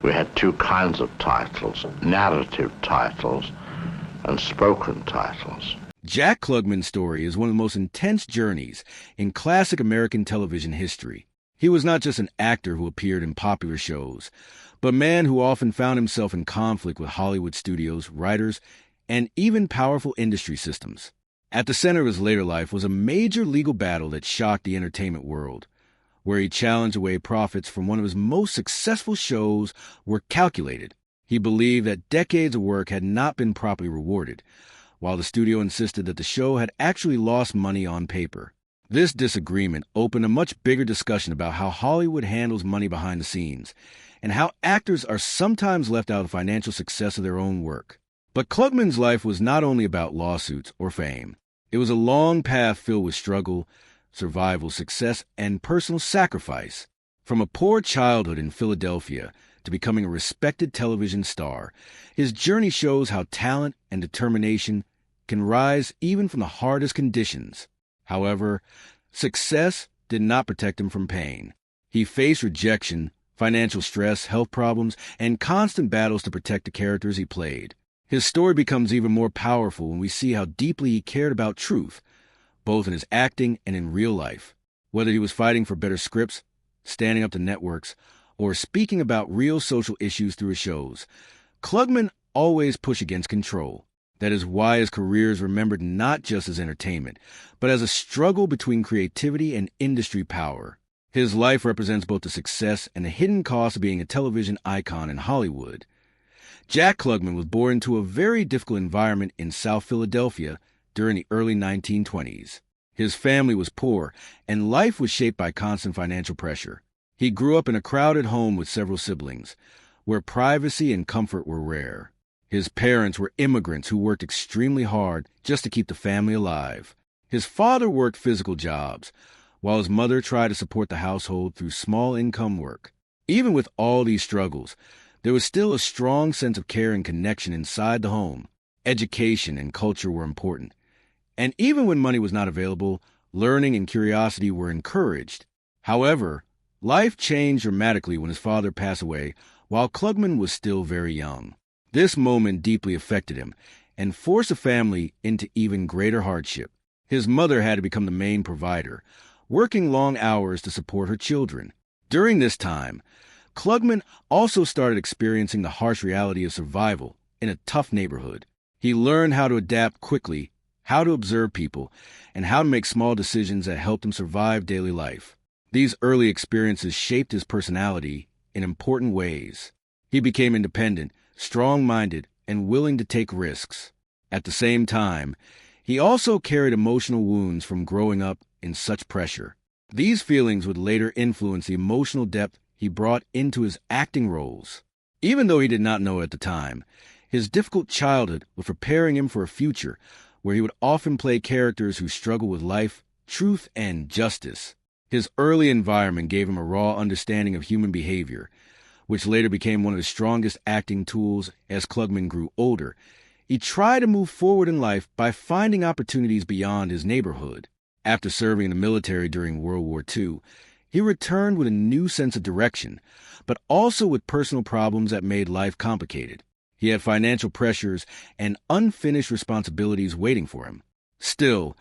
We had two kinds of titles, narrative titles and spoken titles. Jack Klugman's story is one of the most intense journeys in classic American television history. He was not just an actor who appeared in popular shows, but a man who often found himself in conflict with Hollywood studios, writers, and even powerful industry systems. At the center of his later life was a major legal battle that shocked the entertainment world, where he challenged away profits from one of his most successful shows were calculated. He believed that decades of work had not been properly rewarded, while the studio insisted that the show had actually lost money on paper. This disagreement opened a much bigger discussion about how Hollywood handles money behind the scenes, and how actors are sometimes left out of the financial success of their own work. But Klugman's life was not only about lawsuits or fame. It was a long path filled with struggle, survival, success, and personal sacrifice. From a poor childhood in Philadelphia to becoming a respected television star, his journey shows how talent and determination can rise even from the hardest conditions. However, success did not protect him from pain. He faced rejection, financial stress, health problems, and constant battles to protect the characters he played. His story becomes even more powerful when we see how deeply he cared about truth, both in his acting and in real life. Whether he was fighting for better scripts, standing up to networks, or speaking about real social issues through his shows, Klugman always pushed against control. That is why his career is remembered not just as entertainment, but as a struggle between creativity and industry power. His life represents both the success and the hidden cost of being a television icon in Hollywood. Jack Klugman was born into a very difficult environment in South Philadelphia during the early 1920s. His family was poor, and life was shaped by constant financial pressure. He grew up in a crowded home with several siblings, where privacy and comfort were rare. His parents were immigrants who worked extremely hard just to keep the family alive. His father worked physical jobs, while his mother tried to support the household through small-income work. Even with all these struggles, there was still a strong sense of care and connection inside the home. Education and culture were important. And even when money was not available, learning and curiosity were encouraged. However, life changed dramatically when his father passed away while Klugman was still very young. This moment deeply affected him and forced the family into even greater hardship. His mother had to become the main provider, working long hours to support her children. During this time, Klugman also started experiencing the harsh reality of survival in a tough neighborhood. He learned how to adapt quickly, how to observe people, and how to make small decisions that helped him survive daily life. These early experiences shaped his personality in important ways. He became independent, strong-minded, and willing to take risks. At the same time, he also carried emotional wounds from growing up in such pressure. These feelings would later influence the emotional depth he brought into his acting roles. Even though he did not know at the time, his difficult childhood was preparing him for a future where he would often play characters who struggle with life, truth, and justice. His early environment gave him a raw understanding of human behavior, which later became one of his strongest acting tools as Klugman grew older. He tried to move forward in life by finding opportunities beyond his neighborhood. After serving in the military during World War II, he returned with a new sense of direction, but also with personal problems that made life complicated. He had financial pressures and unfinished responsibilities waiting for him. Still,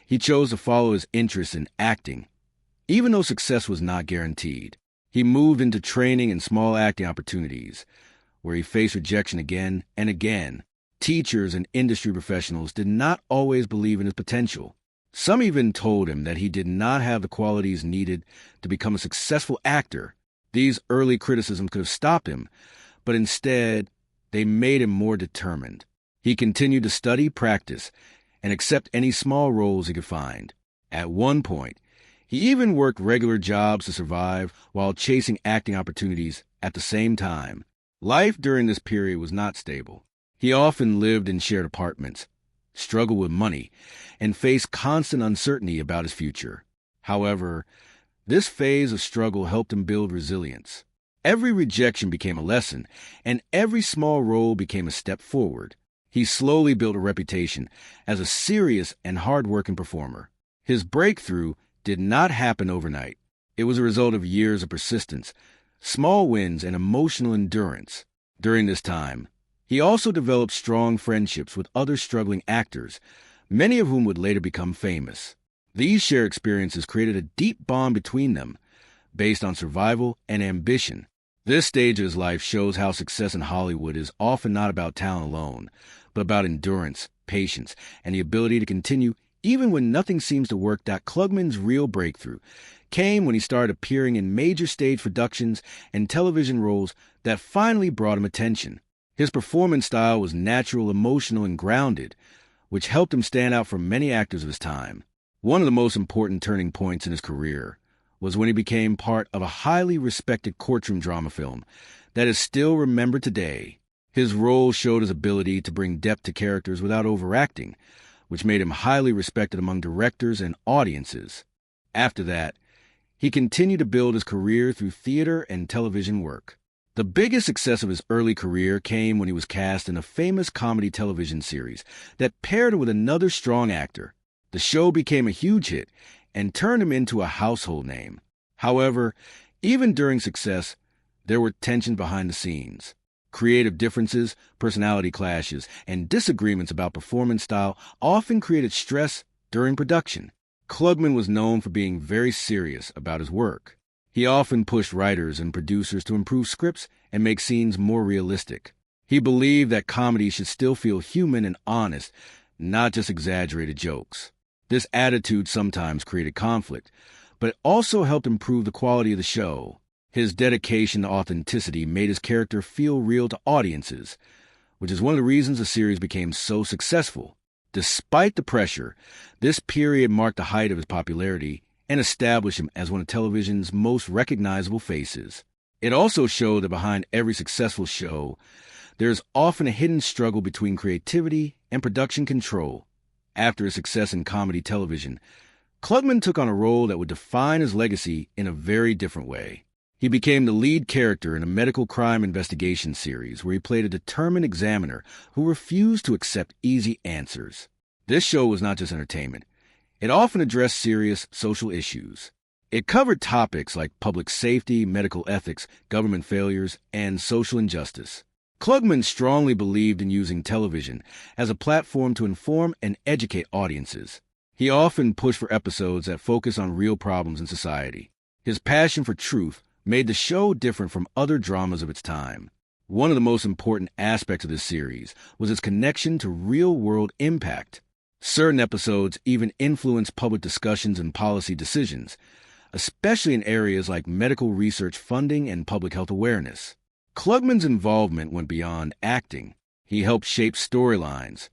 he chose to follow his interests in acting, even though success was not guaranteed. He moved into training and small acting opportunities, where he faced rejection again and again. Teachers and industry professionals did not always believe in his potential. Some even told him that he did not have the qualities needed to become a successful actor. These early criticisms could have stopped him, but instead, they made him more determined. He continued to study, practice, and accept any small roles he could find. At one point, he even worked regular jobs to survive while chasing acting opportunities at the same time. Life during this period was not stable. He often lived in shared apartments, struggled with money, and faced constant uncertainty about his future. However, this phase of struggle helped him build resilience. Every rejection became a lesson, and every small role became a step forward. He slowly built a reputation as a serious and hard-working performer. His breakthrough did not happen overnight. It was a result of years of persistence, small wins, and emotional endurance. During this time, he also developed strong friendships with other struggling actors, many of whom would later become famous. These shared experiences created a deep bond between them, based on survival and ambition. This stage of his life shows how success in Hollywood is often not about talent alone, but about endurance, patience, and the ability to continue even when nothing seems to work. Klugman's real breakthrough came when he started appearing in major stage productions and television roles that finally brought him attention. His performance style was natural, emotional, and grounded, which helped him stand out from many actors of his time. One of the most important turning points in his career was when he became part of a highly respected courtroom drama film that is still remembered today. His role showed his ability to bring depth to characters without overacting, which made him highly respected among directors and audiences. After that, he continued to build his career through theater and television work. The biggest success of his early career came when he was cast in a famous comedy television series that paired him with another strong actor. The show became a huge hit and turned him into a household name. However, even during success, there were tensions behind the scenes. Creative differences, personality clashes, and disagreements about performance style often created stress during production. Klugman was known for being very serious about his work. He often pushed writers and producers to improve scripts and make scenes more realistic. He believed that comedy should still feel human and honest, not just exaggerated jokes. This attitude sometimes created conflict, but it also helped improve the quality of the show. His dedication to authenticity made his character feel real to audiences, which is one of the reasons the series became so successful. Despite the pressure, this period marked the height of his popularity and established him as one of television's most recognizable faces. It also showed that behind every successful show, there's often a hidden struggle between creativity and production control. After his success in comedy television, Klugman took on a role that would define his legacy in a very different way. He became the lead character in a medical crime investigation series where he played a determined examiner who refused to accept easy answers. This show was not just entertainment. It often addressed serious social issues. It covered topics like public safety, medical ethics, government failures, and social injustice. Klugman strongly believed in using television as a platform to inform and educate audiences. He often pushed for episodes that focus on real problems in society. His passion for truth made the show different from other dramas of its time. One of the most important aspects of this series was its connection to real-world impact. Certain episodes even influenced public discussions and policy decisions, especially in areas like medical research funding and public health awareness. Klugman's involvement went beyond acting. He helped shape storylines,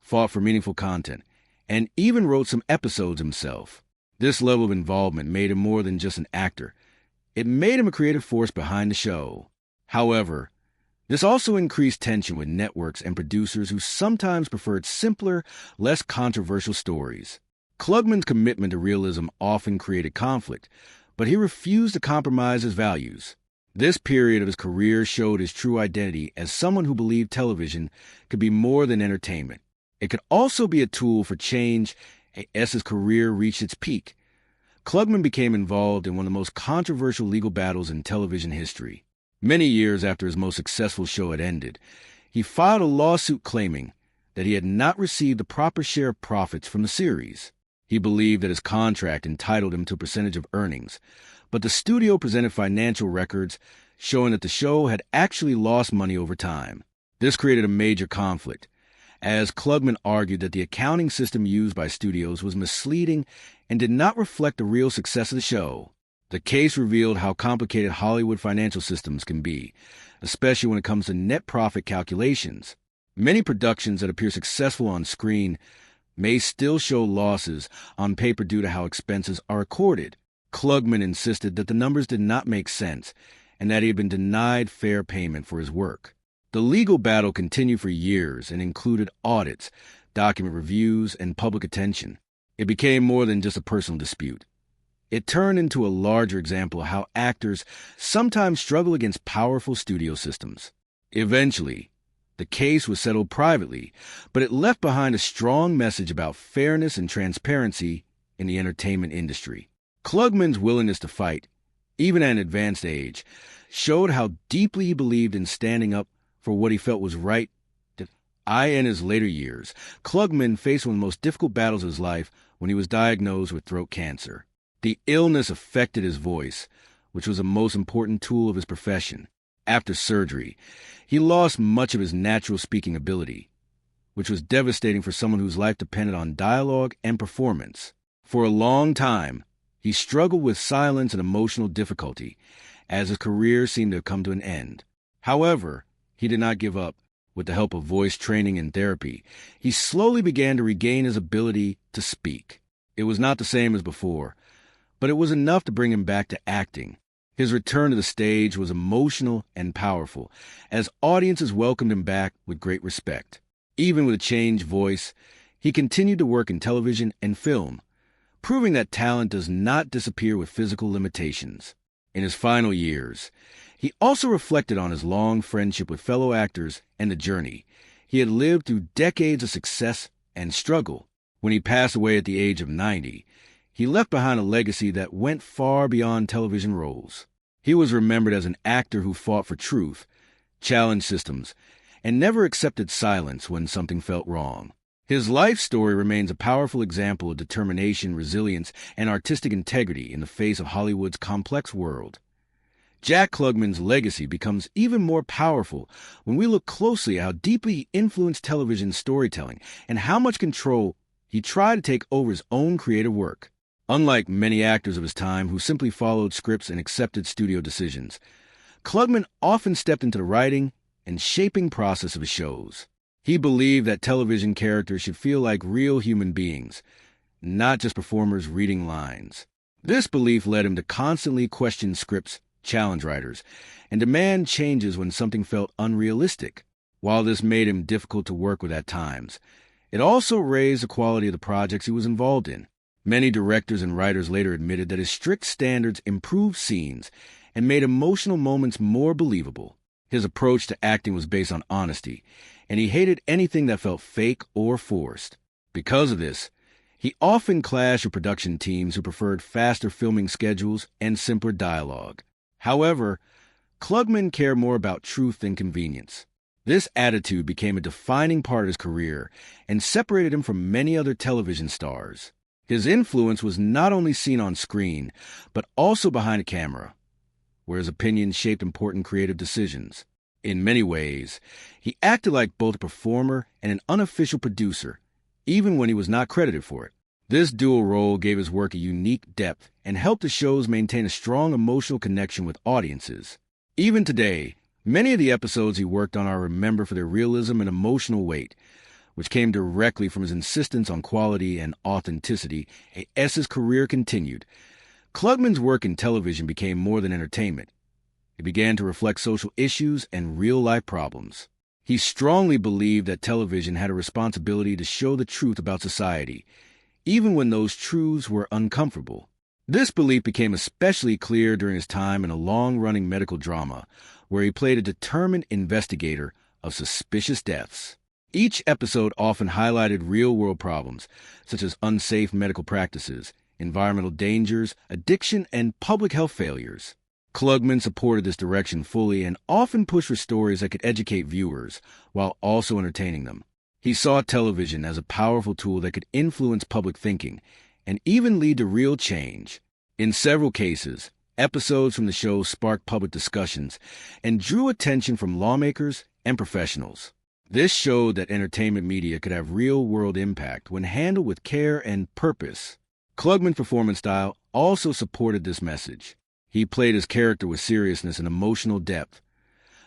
fought for meaningful content, and even wrote some episodes himself. This level of involvement made him more than just an actor. It made him a creative force behind the show. However, this also increased tension with networks and producers who sometimes preferred simpler, less controversial stories. Klugman's commitment to realism often created conflict, but he refused to compromise his values. This period of his career showed his true identity as someone who believed television could be more than entertainment. It could also be a tool for change. As his career reached its peak, Klugman became involved in one of the most controversial legal battles in television history. Many years after his most successful show had ended, he filed a lawsuit claiming that he had not received the proper share of profits from the series. He believed that his contract entitled him to a percentage of earnings, but the studio presented financial records showing that the show had actually lost money over time. This created a major conflict, as Klugman argued that the accounting system used by studios was misleading and did not reflect the real success of the show. The case revealed how complicated Hollywood financial systems can be, especially when it comes to net profit calculations. Many productions that appear successful on screen may still show losses on paper due to how expenses are recorded. Klugman insisted that the numbers did not make sense and that he had been denied fair payment for his work. The legal battle continued for years and included audits, document reviews, and public attention. It became more than just a personal dispute. It turned into a larger example of how actors sometimes struggle against powerful studio systems. Eventually, the case was settled privately, but it left behind a strong message about fairness and transparency in the entertainment industry. Klugman's willingness to fight even at an advanced age, showed how deeply he believed in standing up for what he felt was right. In his later years, Klugman faced one of the most difficult battles of his life when he was diagnosed with throat cancer. The illness affected his voice, which was the most important tool of his profession. After surgery, he lost much of his natural speaking ability, which was devastating for someone whose life depended on dialogue and performance. For a long time, he struggled with silence and emotional difficulty, as his career seemed to have come to an end. However, he did not give up. With the help of voice training and therapy, he slowly began to regain his ability to speak. It was not the same as before, but it was enough to bring him back to acting. His return to the stage was emotional and powerful, as audiences welcomed him back with great respect. Even with a changed voice, he continued to work in television and film, proving that talent does not disappear with physical limitations. In his final years, he also reflected on his long friendship with fellow actors and the journey he had lived through decades of success and struggle. When he passed away at the age of 90, he left behind a legacy that went far beyond television roles. He was remembered as an actor who fought for truth, challenged systems, and never accepted silence when something felt wrong. His life story remains a powerful example of determination, resilience, and artistic integrity in the face of Hollywood's complex world. Jack Klugman's legacy becomes even more powerful when we look closely at how deeply he influenced television storytelling and how much control he tried to take over his own creative work. Unlike many actors of his time who simply followed scripts and accepted studio decisions, Klugman often stepped into the writing and shaping process of his shows. He believed that television characters should feel like real human beings, not just performers reading lines. This belief led him to constantly question scripts, challenge writers, and demand changes when something felt unrealistic. While this made him difficult to work with at times, it also raised the quality of the projects he was involved in. Many directors and writers later admitted that his strict standards improved scenes and made emotional moments more believable. His approach to acting was based on honesty, and he hated anything that felt fake or forced. Because of this, he often clashed with production teams who preferred faster filming schedules and simpler dialogue. However, Klugman cared more about truth than convenience. This attitude became a defining part of his career and separated him from many other television stars. His influence was not only seen on screen, but also behind a camera, where his opinions shaped important creative decisions. In many ways, he acted like both a performer and an unofficial producer, even when he was not credited for it. This dual role gave his work a unique depth and helped the shows maintain a strong emotional connection with audiences. Even today, many of the episodes he worked on are remembered for their realism and emotional weight, which came directly from his insistence on quality and authenticity as his career continued. Klugman's work in television became more than entertainment. It began to reflect social issues and real-life problems. He strongly believed that television had a responsibility to show the truth about society, even when those truths were uncomfortable. This belief became especially clear during his time in a long-running medical drama, where he played a determined investigator of suspicious deaths. Each episode often highlighted real-world problems, such as unsafe medical practices, environmental dangers, addiction, and public health failures. Klugman supported this direction fully and often pushed for stories that could educate viewers, while also entertaining them. He saw television as a powerful tool that could influence public thinking and even lead to real change. In several cases, episodes from the show sparked public discussions and drew attention from lawmakers and professionals. This showed that entertainment media could have real-world impact when handled with care and purpose. Klugman's performance style also supported this message. He played his character with seriousness and emotional depth,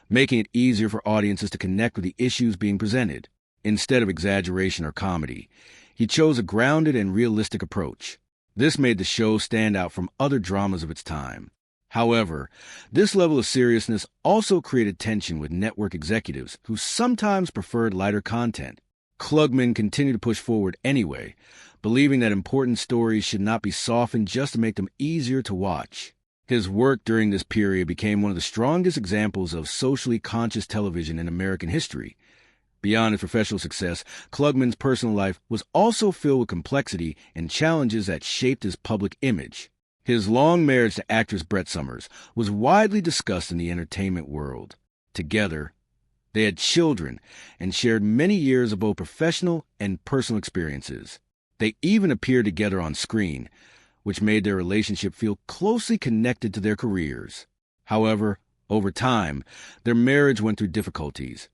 making it easier for audiences to connect with the issues being presented. Instead of exaggeration or comedy, he chose a grounded and realistic approach. This made the show stand out from other dramas of its time. However, this level of seriousness also created tension with network executives who sometimes preferred lighter content. Klugman continued to push forward anyway, believing that important stories should not be softened just to make them easier to watch. His work during this period became one of the strongest examples of socially conscious television in American history. Beyond his professional success, Klugman's personal life was also filled with complexity and challenges that shaped his public image. His long marriage to actress Brett Summers was widely discussed in the entertainment world. Together, they had children and shared many years of both professional and personal experiences. They even appeared together on screen, which made their relationship feel closely connected to their careers. However, over time, their marriage went through difficulties,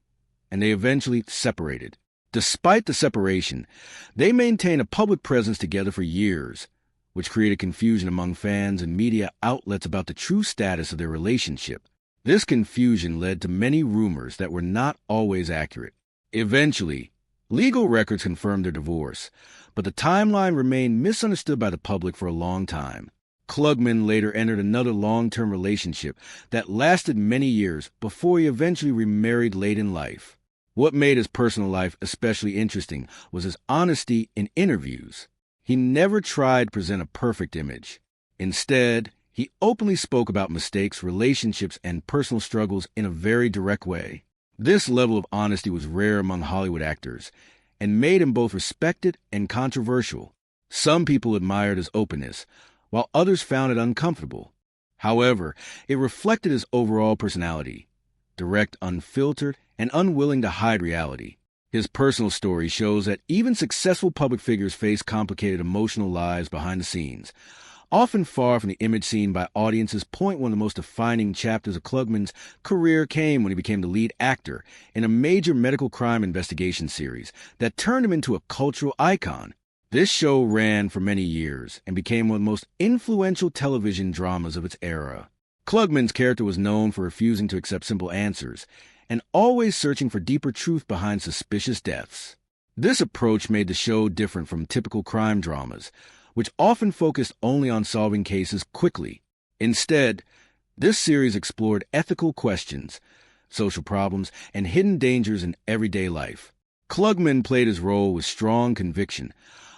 and they eventually separated. Despite the separation, they maintained a public presence together for years, which created confusion among fans and media outlets about the true status of their relationship. This confusion led to many rumors that were not always accurate. Eventually, legal records confirmed their divorce, but the timeline remained misunderstood by the public for a long time. Klugman later entered another long-term relationship that lasted many years before he eventually remarried late in life. What made his personal life especially interesting was his honesty in interviews. He never tried to present a perfect image. Instead, he openly spoke about mistakes, relationships, and personal struggles in a very direct way. This level of honesty was rare among Hollywood actors and made him both respected and controversial. Some people admired his openness, while others found it uncomfortable. However, it reflected his overall personality, direct, unfiltered, and unwilling to hide reality. His personal story shows that even successful public figures face complicated emotional lives behind the scenes, often far from the image seen by audiences. One of the most defining chapters of Klugman's career came when he became the lead actor in a major medical crime investigation series that turned him into a cultural icon. This show ran for many years and became one of the most influential television dramas of its era. Klugman's character was known for refusing to accept simple answers and always searching for deeper truth behind suspicious deaths. This approach made the show different from typical crime dramas, which often focused only on solving cases quickly. Instead, this series explored ethical questions, social problems, and hidden dangers in everyday life. Klugman played his role with strong conviction,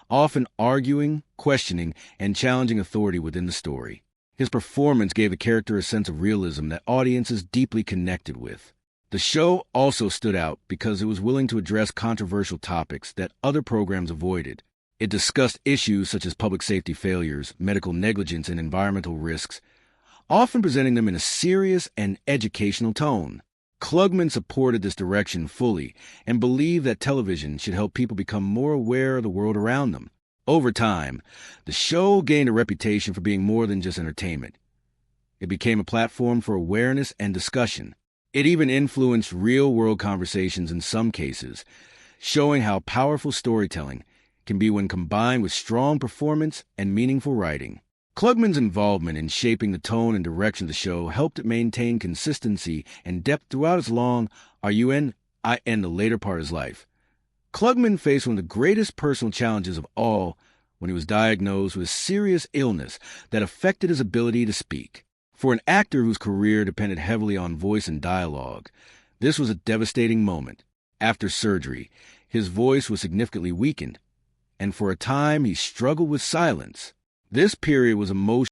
often arguing, questioning, and challenging authority within the story. His performance gave the character a sense of realism that audiences deeply connected with. The show also stood out because it was willing to address controversial topics that other programs avoided. It discussed issues such as public safety failures, medical negligence, and environmental risks, often presenting them in a serious and educational tone. Klugman supported this direction fully and believed that television should help people become more aware of the world around them. Over time, the show gained a reputation for being more than just entertainment. It became a platform for awareness and discussion. It even influenced real-world conversations in some cases, showing how powerful storytelling can be when combined with strong performance and meaningful writing. Klugman's involvement in shaping the tone and direction of the show helped it maintain consistency and depth throughout its long and the later part of his life. Klugman faced one of the greatest personal challenges of all when he was diagnosed with a serious illness that affected his ability to speak. For an actor whose career depended heavily on voice and dialogue, this was a devastating moment. After surgery, his voice was significantly weakened, and for a time he struggled with silence. This period was emotional.